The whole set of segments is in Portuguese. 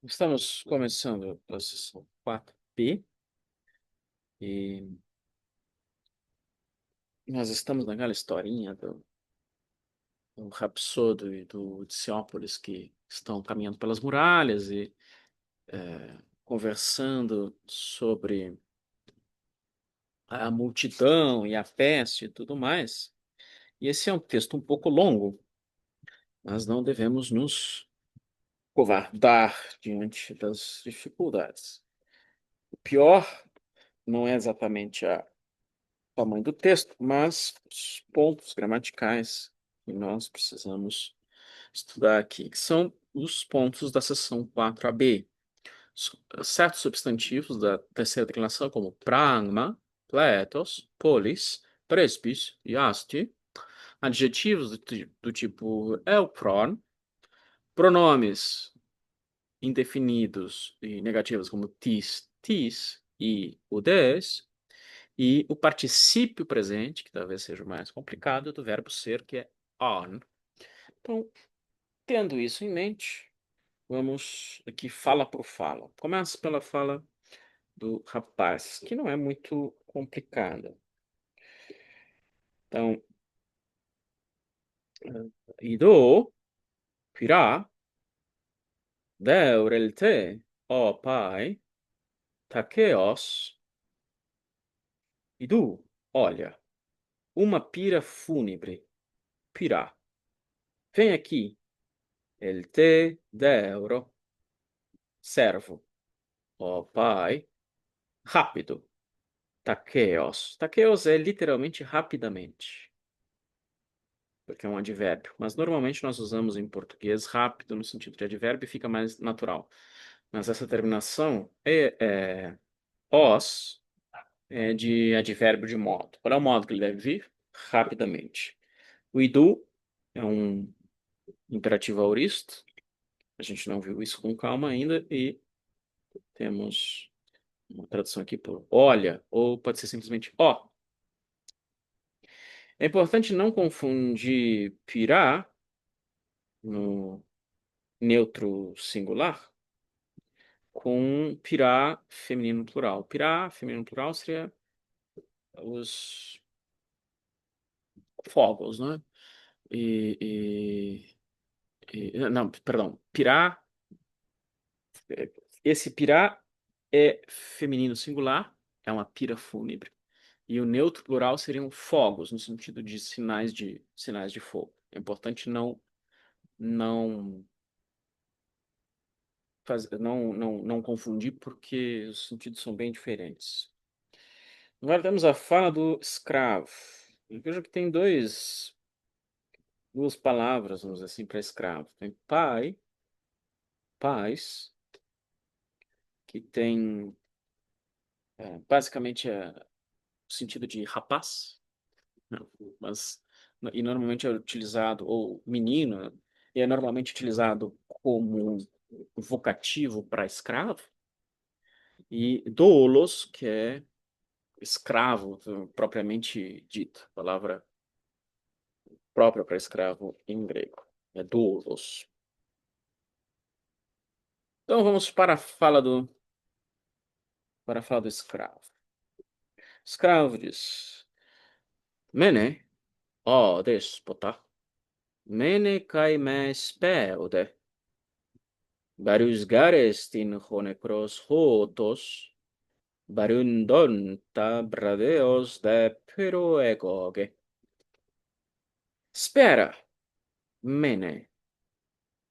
Estamos começando a sessão 4B e nós estamos naquela historinha do Rapsodo e do Diciópolis que estão caminhando pelas muralhas e conversando sobre a multidão e a peste e tudo mais. E esse é um texto um pouco longo, mas não devemos nos covardar diante das dificuldades. O pior não é exatamente a tamanho do texto, mas os pontos gramaticais que nós precisamos estudar aqui, que são os pontos da seção 4AB. Certos substantivos da terceira declinação, como pragma, pletos, polis, presbis e asti, adjetivos do tipo elpron, pronomes indefinidos e negativos como tis e udes, e o particípio presente, que talvez seja o mais complicado, do verbo ser, que é on. Então, tendo isso em mente, vamos aqui fala por fala. Começa pela fala do rapaz, que não é muito complicada. Então, ido, pirá, deurelte, ó pai, takeos, idu, olha, uma pira fúnebre, pirá. Vem aqui, el te deuro, servo. Ó pai, rápido. Taqueos. Taqueos é literalmente rapidamente, porque é um advérbio. Mas normalmente nós usamos em português rápido no sentido de advérbio e fica mais natural. Mas essa terminação os é de advérbio de modo. Qual é o modo que ele deve vir? Rapidamente. O idu é um imperativo aoristo. A gente não viu isso com calma ainda e temos uma tradução aqui por olha, ou pode ser simplesmente ó. É importante não confundir pirá no neutro singular com pirá feminino plural. Pirá feminino plural seria os fogos, né? E, não, perdão. Pirá, esse pirá é feminino singular, é uma pira fúnebre. E o neutro plural seriam fogos, no sentido de sinais de fogo. É importante não não confundir, porque os sentidos são bem diferentes. Agora temos a fala do escravo. Eu vejo que tem duas palavras, vamos dizer assim, para escravo. Tem pai, pais, que tem basicamente o sentido de rapaz, né? Mas e normalmente é utilizado, ou menino, né? E é normalmente utilizado como vocativo para escravo, e doulos, que é escravo, propriamente dito, palavra própria para escravo em grego, é doulos. Então vamos para a fala do escravo. Escravo diz: Mene, ó déspota, mene kai me speude, barus garestin honekros hotos, barundonta bradeos de peroegoge. Spera, mene,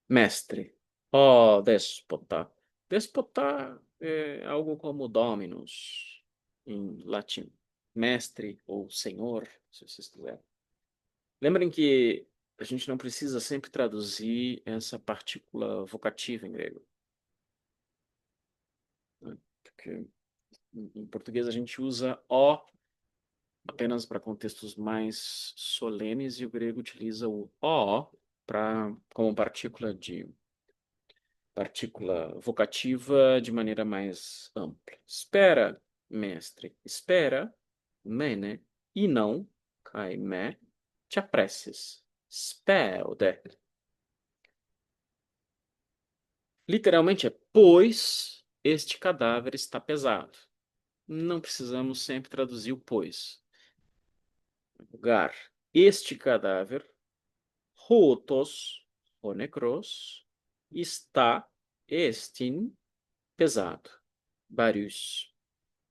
mestre, ó déspota. Déspota é algo como dominus em latim. Mestre ou senhor, se vocês quiserem. Lembrem que a gente não precisa sempre traduzir essa partícula vocativa em grego, né? Porque em português a gente usa o apenas para contextos mais solenes e o grego utiliza o o como partícula vocativa de maneira mais ampla. Espera, mestre, espera, mene, e não, kai me, te apresses. Spelde. Literalmente é, pois este cadáver está pesado. Não precisamos sempre traduzir o pois. Lugar. Este cadáver, rotos, o necros, está, estin, pesado. Barus.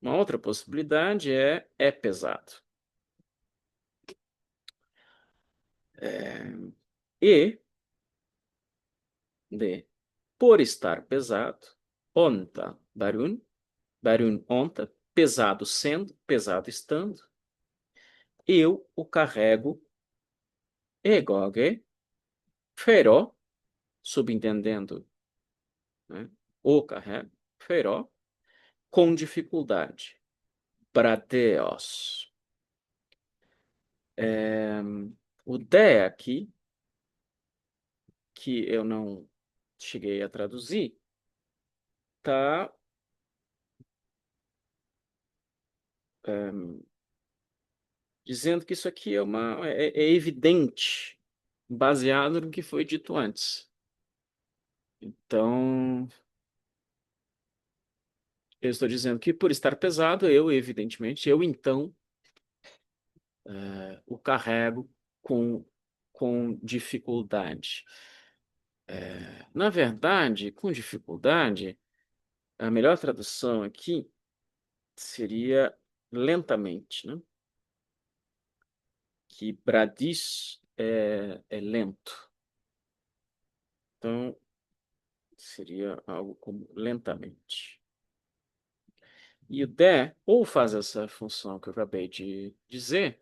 Uma outra possibilidade é pesado. É, e, de, por estar pesado, onta, barun, barun, onta, pesado sendo, pesado estando, eu o carrego, egoge, feró, subentendendo, né, o carrego, feró, com dificuldade. Brateos. É, o de aqui, que eu não cheguei a traduzir, tá dizendo que isso aqui é evidente, baseado no que foi dito antes. Então, eu estou dizendo que por estar pesado, eu, evidentemente, eu então o carrego com, com dificuldade. Na verdade, com dificuldade, a melhor tradução aqui seria lentamente, né? Que bradis é lento. Então, seria algo como lentamente. E o de ou faz essa função que eu acabei de dizer,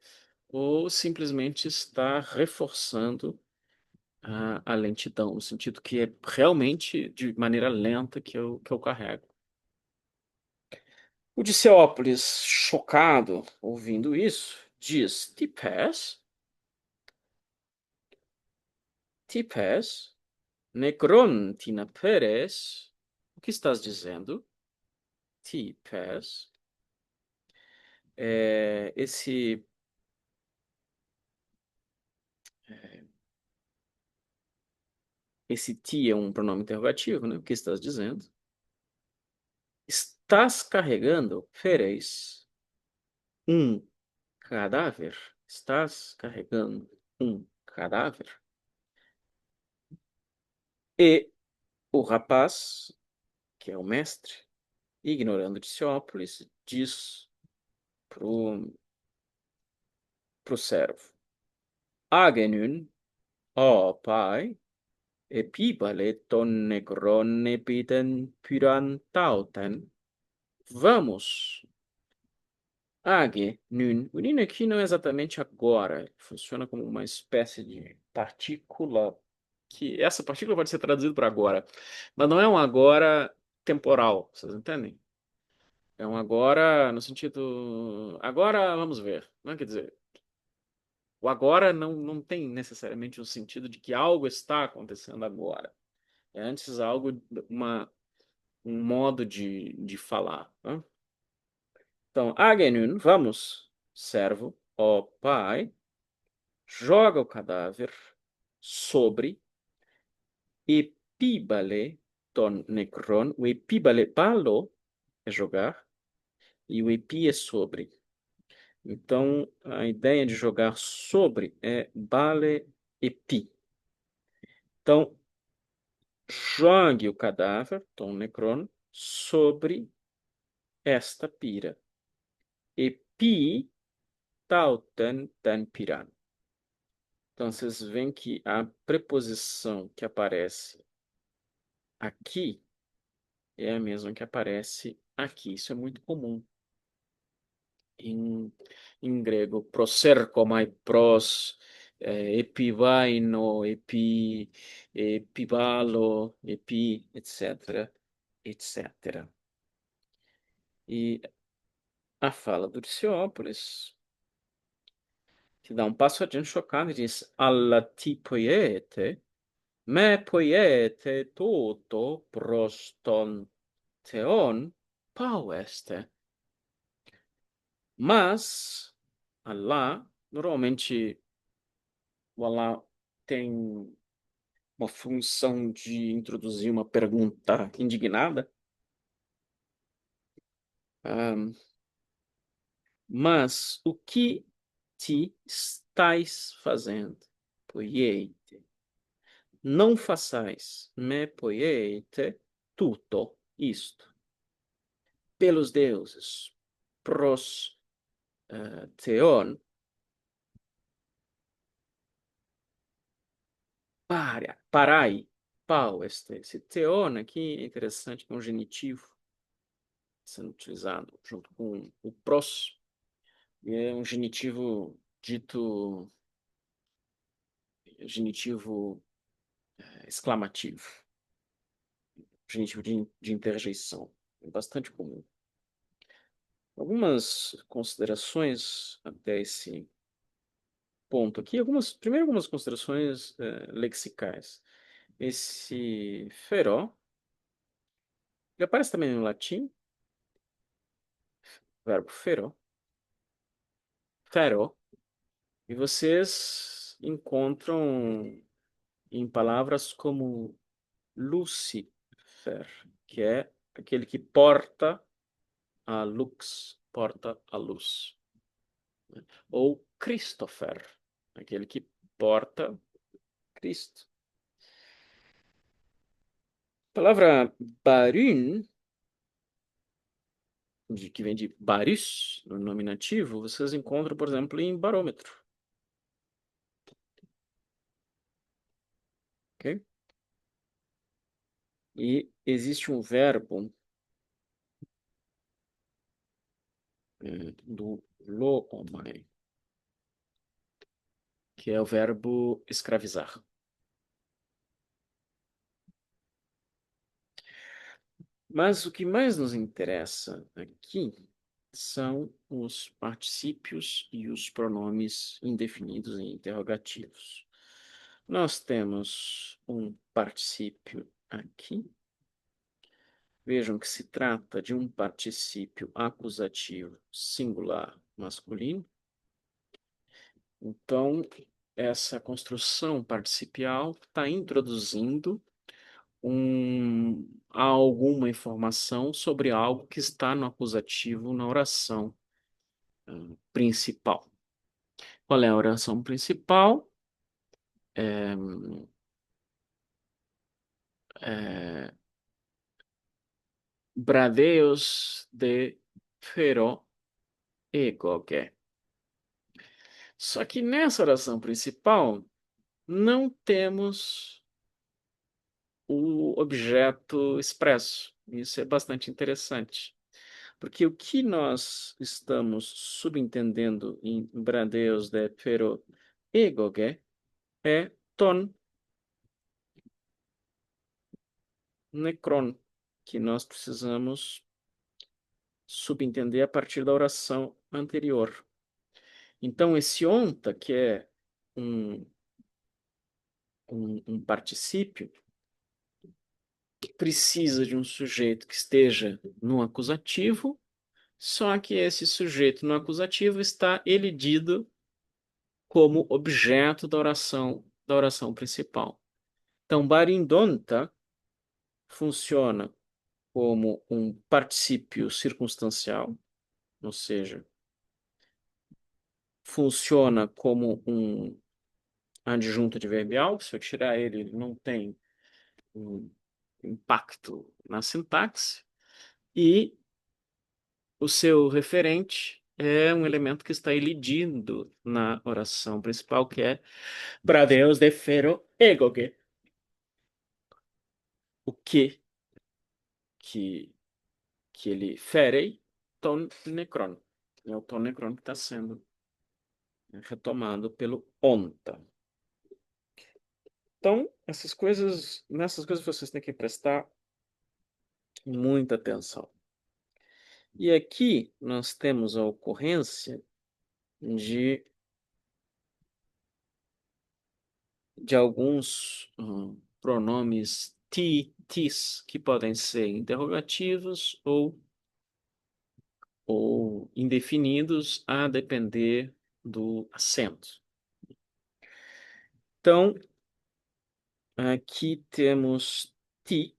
ou simplesmente está reforçando a lentidão, no sentido que é realmente de maneira lenta que eu carrego. O Diceópolis, chocado, ouvindo isso, diz: Tipes, Necron tinaperes, o que estás dizendo? Tipes, esse esse ti é um pronome interrogativo, né? O que estás dizendo? Estás carregando, feres, um cadáver? Estás carregando um cadáver? E o rapaz, que é o mestre, ignorando Diciópolis, diz pro servo: Agenun, ó pai, epibale ton negron epiden pyrantauten. Vamos. Age, nun. O nun aqui não é exatamente agora. Funciona como uma espécie de partícula que essa partícula pode ser traduzida para agora, mas não é um agora temporal, vocês entendem? É um agora no sentido agora vamos ver, não quer dizer, o agora não tem necessariamente o sentido de que algo está acontecendo agora. É antes algo, um modo de falar, né? Então, Agenun, vamos, servo, ó pai, joga o cadáver sobre epíbale ton necron. O epíbale, balo, é jogar, e o epi é sobre. Então, a ideia de jogar sobre é bale epi. Então, jogue o cadáver, ton necron, sobre esta pira. Epi tauten tan piran. Então, vocês veem que a preposição que aparece aqui é a mesma que aparece aqui. Isso é muito comum em, em grego. Proserko, mai pros, epivaino, epibalo, etc., etc. E a fala do Diciópolis, que dá um passo adiante chocado e diz: Alla ti poiete, me poiete toto proston theon paueste. Mas, Allah, normalmente, o Allah tem uma função de introduzir uma pergunta indignada. Ah, mas o que te estáis fazendo? Poiete. Não façais, me poiete, tudo isto. Pelos deuses, pros theon, parai, pau, esse theon aqui é interessante, é um genitivo sendo utilizado junto com o pros, e é um genitivo dito genitivo exclamativo, genitivo de interjeição, é bastante comum. Algumas considerações até esse ponto aqui, primeiro algumas considerações lexicais. Esse feró, ele aparece também no latim, verbo feró, feró, e vocês encontram em palavras como Lucifer, que é aquele que porta a lux, porta a luz. Ou Christopher, aquele que porta Cristo. A palavra barun, que vem de baris, no nominativo, vocês encontram, por exemplo, em barômetro. Ok? E existe um verbo do loomai, que é o verbo escravizar. Mas o que mais nos interessa aqui são os particípios e os pronomes indefinidos e interrogativos. Nós temos um particípio aqui. Vejam que se trata de um particípio acusativo singular masculino. Então, essa construção participial está introduzindo alguma informação sobre algo que está no acusativo na oração principal. Qual é a oração principal? É, é, Bradeos de Fero egoge. Só que nessa oração principal não temos o objeto expresso. Isso é bastante interessante. Porque o que nós estamos subentendendo em Bradeus de Pero egoge é ton necron, que nós precisamos subentender a partir da oração anterior. Então, esse onta, que é um, um particípio, precisa de um sujeito que esteja no acusativo, só que esse sujeito no acusativo está elidido como objeto da oração principal. Então, barindonta funciona como um particípio circunstancial, ou seja, funciona como um adjunto adverbial. Se eu tirar ele, ele não tem um impacto na sintaxe. E o seu referente é um elemento que está elidindo na oração principal, que é Bradeus de Fero egoge. O que, que ele ferei, ton necron. É o ton necron que está sendo retomado pelo onta. Então, nessas coisas vocês têm que prestar muita atenção. E aqui nós temos a ocorrência de alguns pronomes ti, tis, que podem ser interrogativos ou indefinidos, a depender do acento. Então, Aqui temos ti,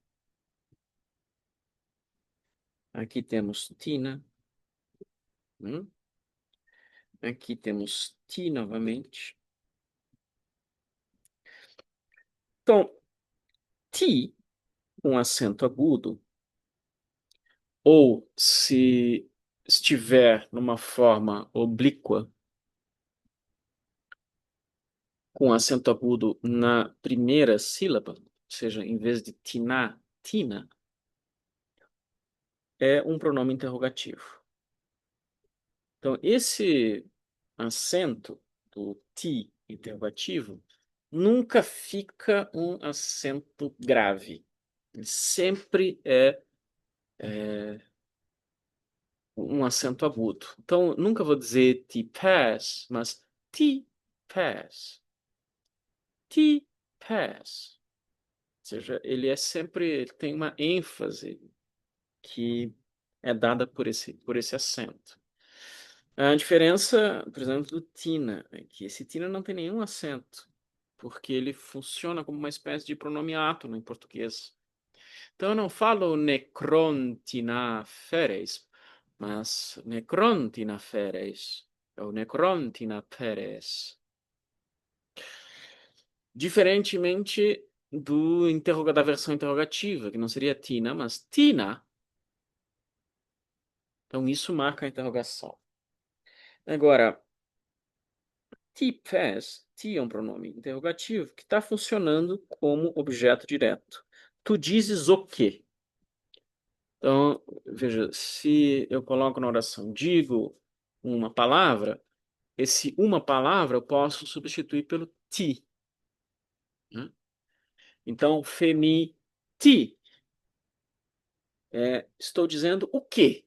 aqui temos tina, hum? Aqui temos ti novamente. Então, ti, com acento agudo, ou se estiver numa forma oblíqua, com acento agudo na primeira sílaba, ou seja, em vez de tiná, tina, é um pronome interrogativo. Então, esse acento do ti interrogativo nunca fica um acento grave. Ele sempre é um acento agudo. Então, nunca vou dizer ti pass, mas ti pass. Ti pass. Ou seja, ele tem uma ênfase que é dada por esse acento. A diferença, por exemplo, do tina, é que esse tina não tem nenhum acento, porque ele funciona como uma espécie de pronome átono em português. Então eu não falo necrontina feres, mas necrontina feres, ou necrontina peres. Diferentemente da versão interrogativa, que não seria tina, mas tina. Então isso marca a interrogação. Agora, T-pass, T é um pronome interrogativo que está funcionando como objeto direto. Tu dizes o quê? Então, veja, se eu coloco na oração digo uma palavra, esse uma palavra eu posso substituir pelo ti, né? Então, femi ti, estou dizendo o quê,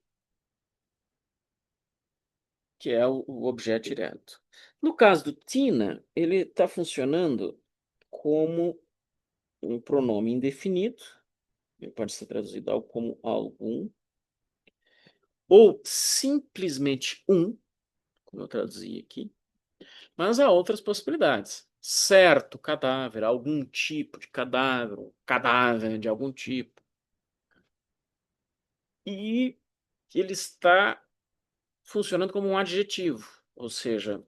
que é o objeto direto. No caso do tina, ele está funcionando como um pronome indefinido. Ele pode ser traduzido algo como algum, ou simplesmente um, como eu traduzi aqui, mas há outras possibilidades. Certo cadáver, algum tipo de cadáver, um cadáver de algum tipo. E ele está funcionando como um adjetivo, ou seja,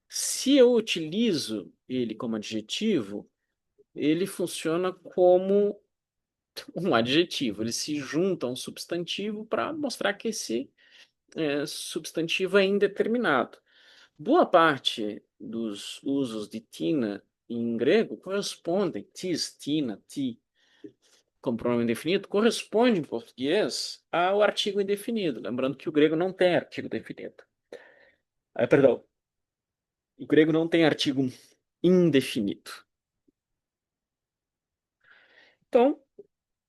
se eu utilizo ele como adjetivo, ele funciona como um adjetivo. Ele se junta a um substantivo para mostrar que esse substantivo é indeterminado. Boa parte dos usos de tina em grego correspondem, tis, tina, ti, como pronome indefinido, corresponde em português ao artigo indefinido. Lembrando que o grego não tem artigo definido. Perdão, o grego não tem artigo indefinido. Então,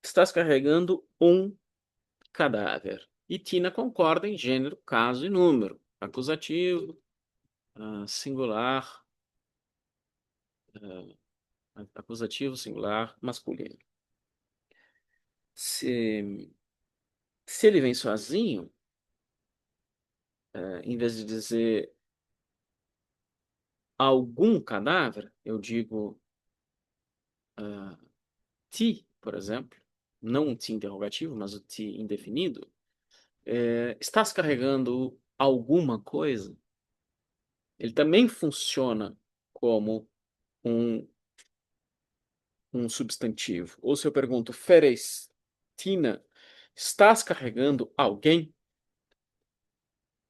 estás carregando um cadáver. E tina concorda em gênero, caso e número. Acusativo, singular, acusativo, singular, masculino. Se, se ele vem sozinho, em vez de dizer algum cadáver, eu digo ti, por exemplo, não um ti interrogativo, mas o ti indefinido. Estás carregando alguma coisa? Ele também funciona como um, um substantivo. Ou se eu pergunto, Feres, Tina, estás carregando alguém?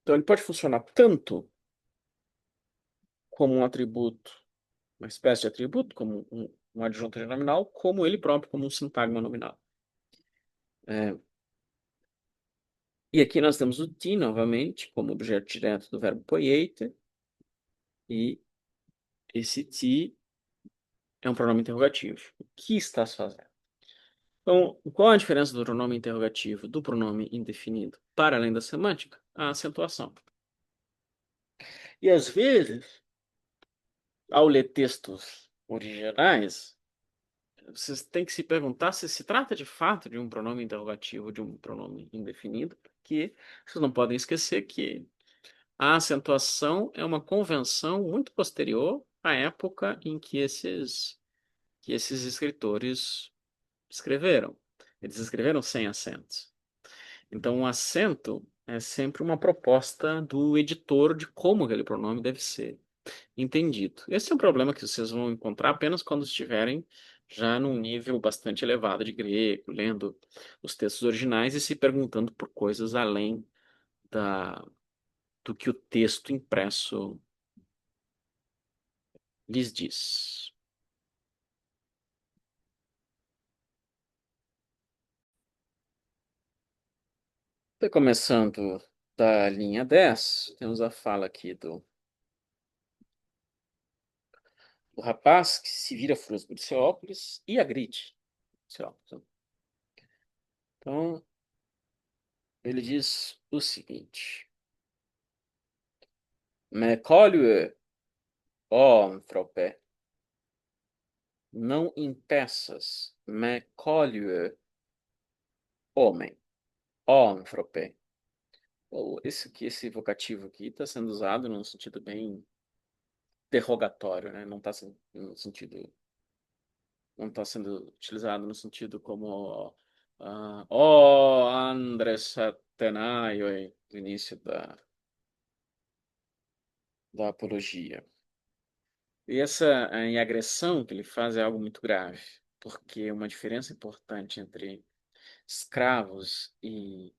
Então ele pode funcionar tanto como um atributo, uma espécie de atributo, como um adjunto nominal, como ele próprio, como um sintagma nominal. E aqui nós temos o ti, novamente, como objeto direto do verbo poieter, e esse ti é um pronome interrogativo. O que estás fazendo? Então, qual a diferença do pronome interrogativo do pronome indefinido? Para além da semântica, a acentuação. E às vezes, ao ler textos originais, vocês têm que se perguntar se se trata de fato de um pronome interrogativo ou de um pronome indefinido, porque vocês não podem esquecer que a acentuação é uma convenção muito posterior à época em que esses que esses escritores escreveram. Eles escreveram sem acentos. Então, o acento é sempre uma proposta do editor de como aquele pronome deve ser entendido. Esse é um problema que vocês vão encontrar apenas quando estiverem já num nível bastante elevado de grego, lendo os textos originais e se perguntando por coisas além da, do que o texto impresso lhes diz. Então, começando da linha 10, temos a fala aqui do rapaz que se vira frusco de Teópolis e agride Teópolis. Então, ele diz o seguinte: Me colue, ó anthropé, não impeças, me colue, homem, ó anthropé. Esse vocativo aqui está sendo usado num sentido bem derrogatório, né? Não está sendo no sentido, não está sendo utilizado no sentido como ó Andres Atenaio, no início da apologia. E essa agressão que ele faz é algo muito grave, porque uma diferença importante entre escravos e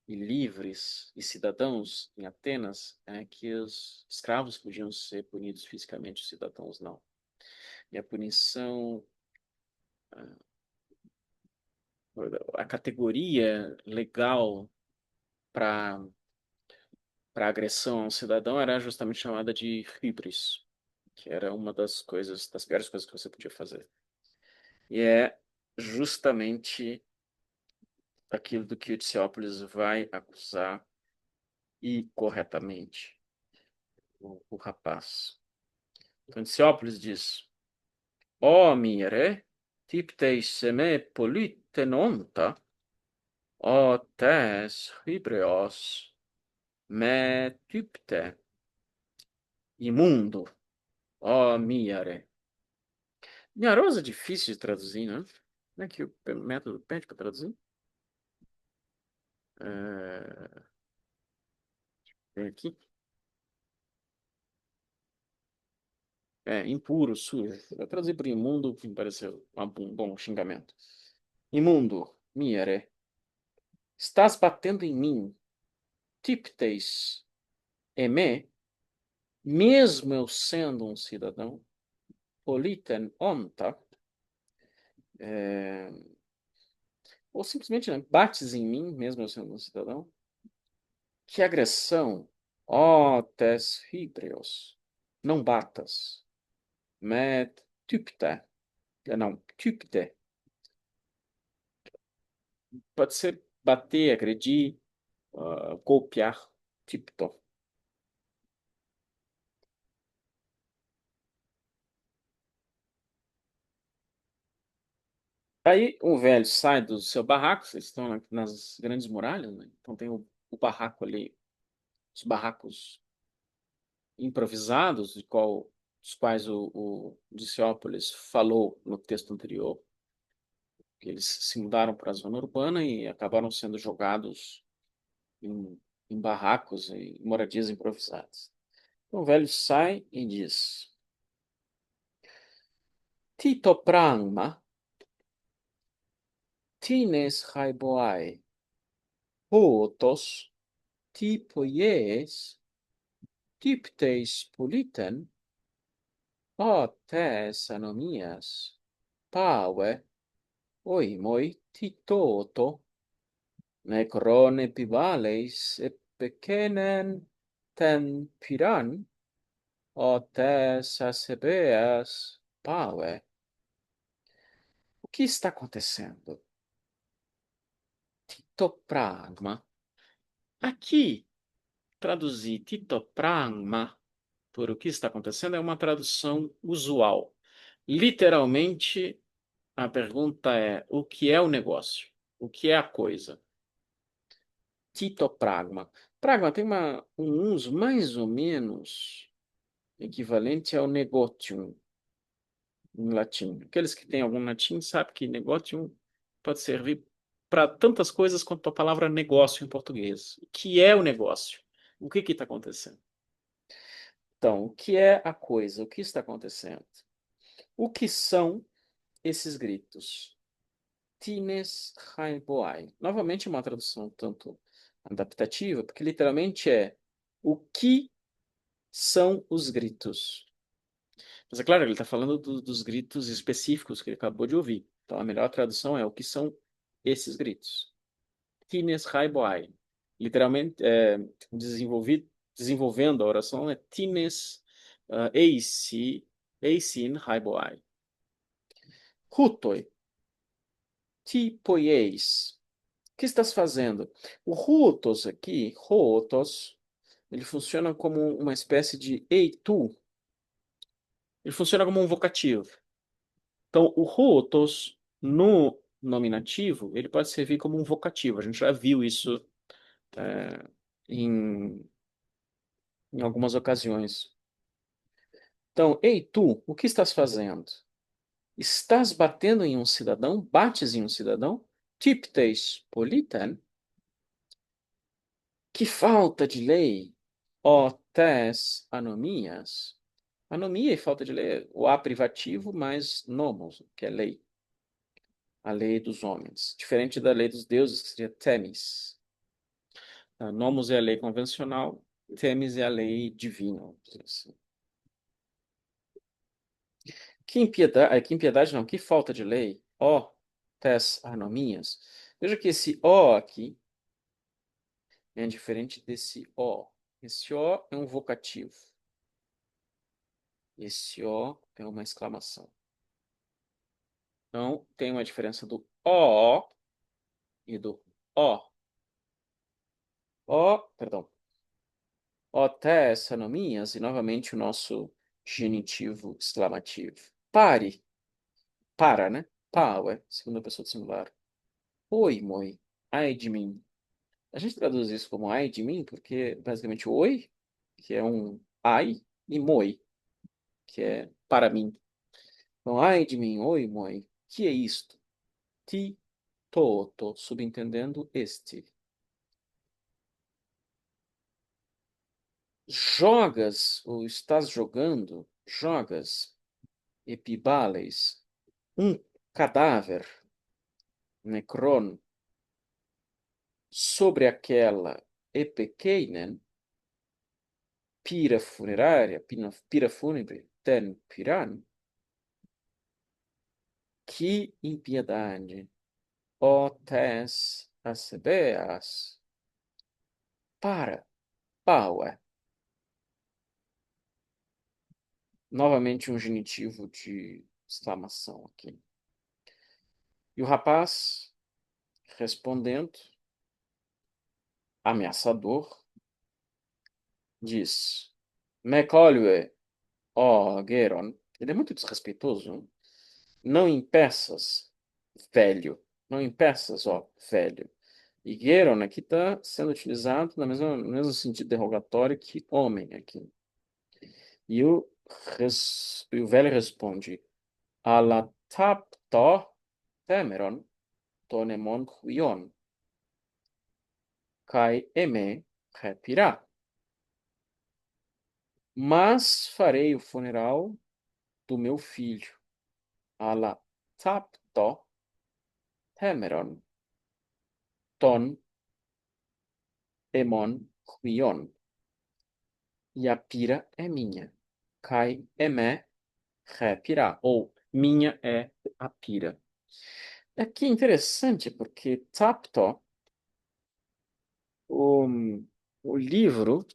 livres e cidadãos em Atenas é que os escravos podiam ser punidos fisicamente, os cidadãos não. E a punição, a categoria legal para agressão a um cidadão era justamente chamada de hybris, que era uma das coisas, das piores coisas que você podia fazer. E é justamente aquilo do que o Dicéopolis vai acusar e corretamente o rapaz. Então, Dicéopolis diz: Ó mire, tipteis seme politenonta, ó tes hybrios, me typte, imundo, ó mire. Minharoso é difícil de traduzir, né? Como é que o método pede para traduzir? Tem aqui. Impuro, sujo. Eu traduzi por imundo, que me pareceu um bom xingamento. Imundo, mire, estás batendo em mim, tipteis, eme, mesmo eu sendo um cidadão, politen onta, é, ou simplesmente né, bates em mim, mesmo eu sendo um cidadão. Que agressão! Ó tes híbrios, não batas. Met typte, não, typte. Pode ser bater, agredir, golpear, typto. Aí um velho sai do seu barraco, vocês estão nas grandes muralhas, né? Então tem o barraco ali, os barracos improvisados, dos quais o Dicéopolis falou no texto anterior, que eles se mudaram para a zona urbana e acabaram sendo jogados em barracos e moradias improvisadas. Então o velho sai e diz: Tito pragma, tines haiboai, hotos, typoies, typteis politen, tes anomias, pave, oimoi, titoto, necrone pivales, epekenen ten piran, tes acebeas, pave. O que está acontecendo? Titopragma. Aqui, traduzir titopragma por o que está acontecendo é uma tradução usual. Literalmente, a pergunta é: o que é o negócio? O que é a coisa? Titopragma. Pragma tem um uso mais ou menos equivalente ao negotium. em latim. Aqueles que têm algum latim sabem que negócio pode servir para tantas coisas quanto a palavra negócio em português. O que é o negócio? O que está acontecendo? Então, o que é a coisa? O que está acontecendo? O que são esses gritos? Tines Haiboai. Novamente, uma tradução tanto adaptativa, porque literalmente é o que são os gritos. Mas é claro, ele está falando dos gritos específicos que ele acabou de ouvir. Então, a melhor tradução é o que são esses gritos. Tines Haiboai. Literalmente, desenvolvendo a oração, é Tines Eisin Haiboai. Hutoi. Ti poieis. O que estás fazendo? O hutos aqui, hutos, ele funciona como uma espécie de ei tu. Ele funciona como um vocativo. Então, o hutos no nominativo, ele pode servir como um vocativo. A gente já viu isso é, em, em algumas ocasiões. Então, ei tu, o que estás fazendo? Estás batendo em um cidadão? Bates em um cidadão? Tiptes politen? Que falta de lei! Ó tes anomias. Anomia e falta de lei. O A privativo mais nomos, que é lei. A lei dos homens. Diferente da lei dos deuses, que seria temis. Nomos é a lei convencional, temis é a lei divina. Vamos dizer assim. Que impiedade não, que falta de lei. Ó tes anomias. Veja que esse ó aqui é diferente desse ó. Esse ó é um vocativo. Esse ó é uma exclamação. Então, tem uma diferença do ó e do ó. Ó, perdão. Ó anomias e novamente o nosso genitivo exclamativo. Pare. Para, né? Power, segunda pessoa do singular. Oi, moi. Ai de mim. A gente traduz isso como ai de mim porque basicamente oi, que é um ai, e moi, que é para mim. Então, ai de mim, oi, moi. Que é isto? Ti, toto, subentendendo este. Jogas ou estás jogando, jogas epibales, um cadáver, necron, sobre aquela epekeinen, pira funerária, pira fúnebre, ten piran, que impiedade, ó tes acebeas, para, paua. Novamente um genitivo de exclamação aqui. E o rapaz, respondendo, ameaçador, diz: Mecolue, ó Geron. Ele é muito desrespeitoso. Né? Não impeças, velho. Não impeças, ó velho. E Geron aqui está sendo utilizado no mesmo sentido derrogatório que homem aqui. E o velho responde: Alatapto temeron tonemon huion, kai eme repirá. Mas farei o funeral do meu filho. Ala tapto temeron ton emon huion. E a pira é minha. Kai eme repirá. Ou minha é a pira. Aqui é interessante porque tapto, o, o livro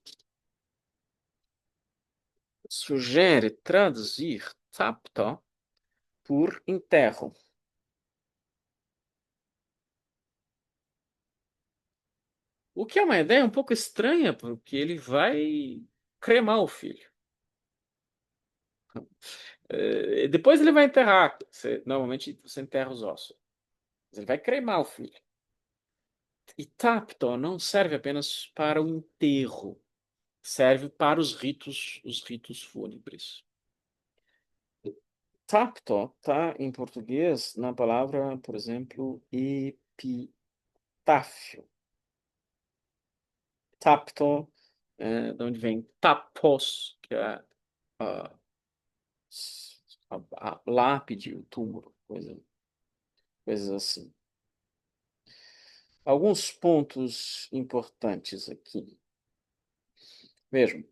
sugere traduzir tapto por enterro. O que é uma ideia um pouco estranha, porque ele vai cremar o filho. Depois ele vai enterrar. Normalmente você enterra os ossos. Mas ele vai cremar o filho. E tapto não serve apenas para o enterro. Serve para os ritos fúnebres. Tacto tá em português na palavra, por exemplo, epitáfio. Tapto, de onde vem tapos, que é a, a lápide, o túmulo, coisas assim. Alguns pontos importantes aqui. Vejam,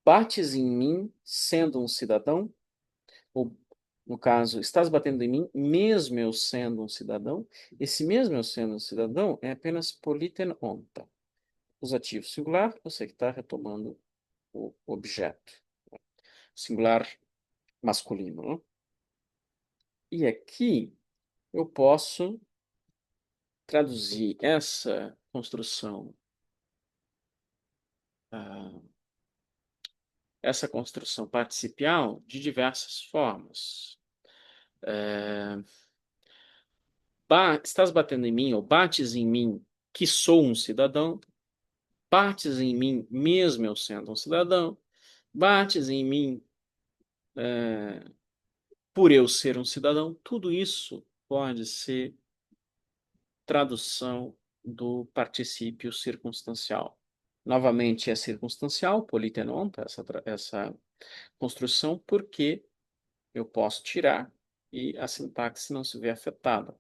bates em mim sendo um cidadão, ou, no caso, estás batendo em mim mesmo eu sendo um cidadão. Esse mesmo eu sendo um cidadão é apenas politen onta. Usativo singular, você que está retomando o objeto. Singular masculino, né? E aqui eu posso traduzir ah, essa construção participial de diversas formas. É, estás batendo em mim, ou bates em mim, que sou um cidadão, bates em mim, mesmo eu sendo um cidadão, bates em mim, por eu ser um cidadão, tudo isso pode ser tradução do particípio circunstancial. Novamente, é circunstancial, politenonta, essa construção, porque eu posso tirar e a sintaxe não se vê afetada.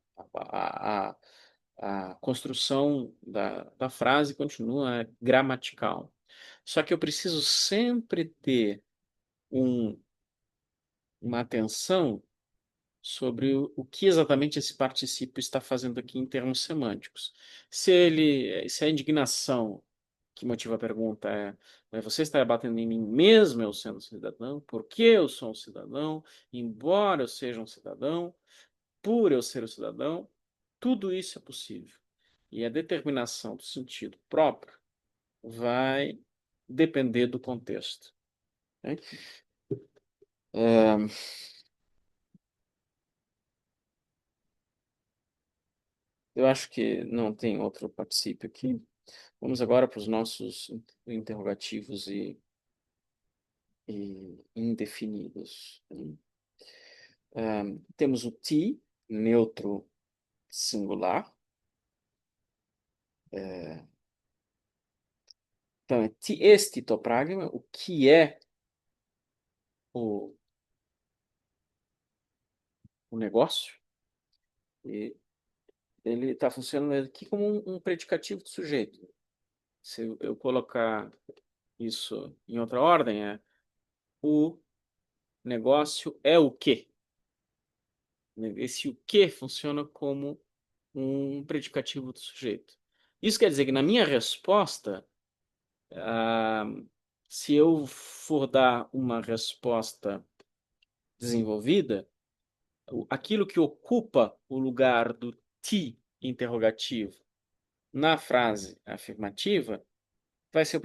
A construção da frase continua gramatical. Só que eu preciso sempre ter um, uma atenção sobre o que exatamente esse particípio está fazendo aqui em termos semânticos. Se a indignação que motiva a pergunta você está batendo em mim mesmo eu sendo cidadão? Porque eu sou um cidadão? Embora eu seja um cidadão? Por eu ser um cidadão? Tudo isso é possível. E a determinação do sentido próprio vai depender do contexto. Né? É, eu acho que não tem outro particípio aqui. Vamos agora para os nossos interrogativos e indefinidos. Né? Temos o ti, neutro singular. Então, é ti este toprágma, o que é o, o negócio. E ele está funcionando aqui como um predicativo do sujeito. Se eu colocar isso em outra ordem, o negócio é o quê? Esse o quê funciona como um predicativo do sujeito. Isso quer dizer que na minha resposta, ah, se eu for dar uma resposta desenvolvida, aquilo que ocupa o lugar do ti interrogativo na frase afirmativa vai ser o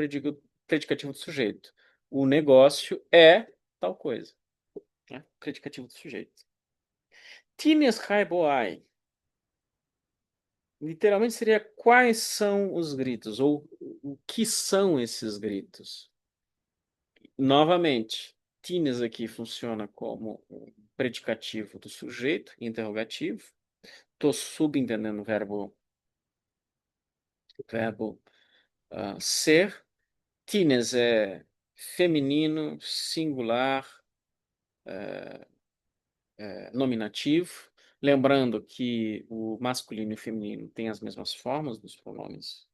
predicativo do sujeito. O negócio é tal coisa. Né? Predicativo do sujeito. Tines raiboai. Literalmente seria quais são os gritos, ou o que são esses gritos. Novamente, tines aqui funciona como um predicativo do sujeito, interrogativo. Estou subentendendo o verbo ser. Tines é feminino, singular, nominativo. Lembrando que o masculino e o feminino têm as mesmas formas dos pronomes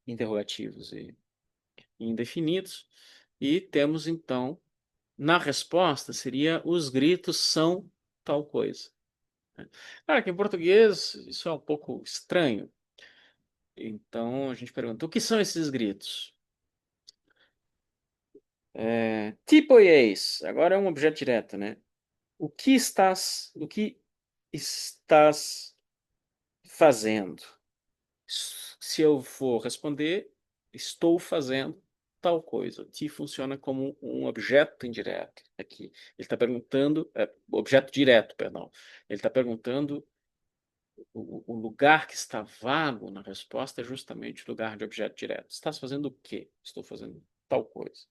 interrogativos e indefinidos. E temos, então, na resposta, seria os gritos são tal coisa. Claro que em português isso é um pouco estranho. Então a gente pergunta: o que são esses gritos? Tipo eis, agora é um objeto direto, né? O que estás fazendo? Se eu for responder, estou fazendo tal coisa. Ti funciona como um objeto indireto aqui. Ele está perguntando, objeto direto, perdão. Ele está perguntando o lugar que está vago na resposta é justamente o lugar de objeto direto. Estás fazendo o quê? Estou fazendo tal coisa.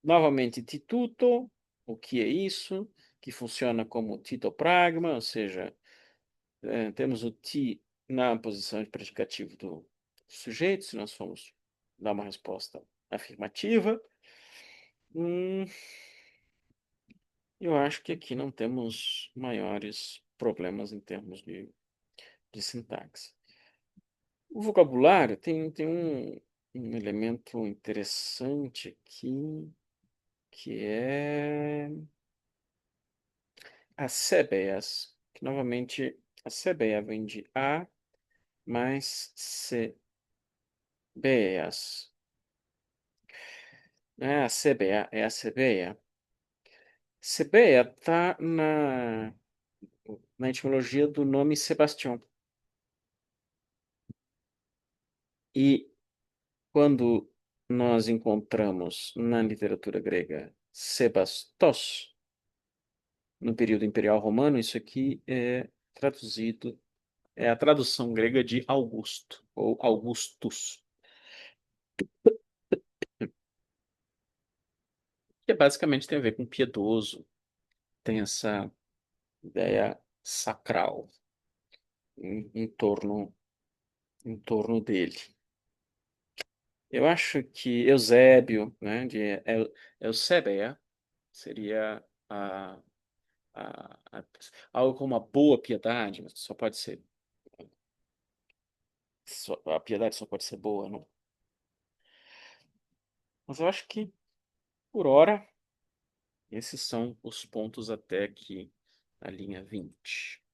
Novamente, ti tutto. o que é isso, que funciona como titopragma, ou seja, temos o ti na posição de predicativo do sujeito, se nós formos dar uma resposta afirmativa. Hum, eu acho que aqui não temos maiores problemas em termos de sintaxe. O vocabulário tem um elemento interessante aqui, que é as CBEAs, que novamente a CBEA vem de A mais CBEAs. Não é a CBA, é a CBEA. CBEA está na etimologia do nome Sebastião. E quando nós encontramos na literatura grega Sebastos, no período imperial romano, isso aqui é traduzido, é a tradução grega de Augusto, ou Augustus, que basicamente tem a ver com piedoso, tem essa ideia sacral em torno dele. Eu acho que Eusébio, né, de Eusébia, seria algo como a boa piedade, mas só pode ser, a piedade só pode ser boa, não? Mas eu acho que, por hora, esses são os pontos até aqui, a linha 20.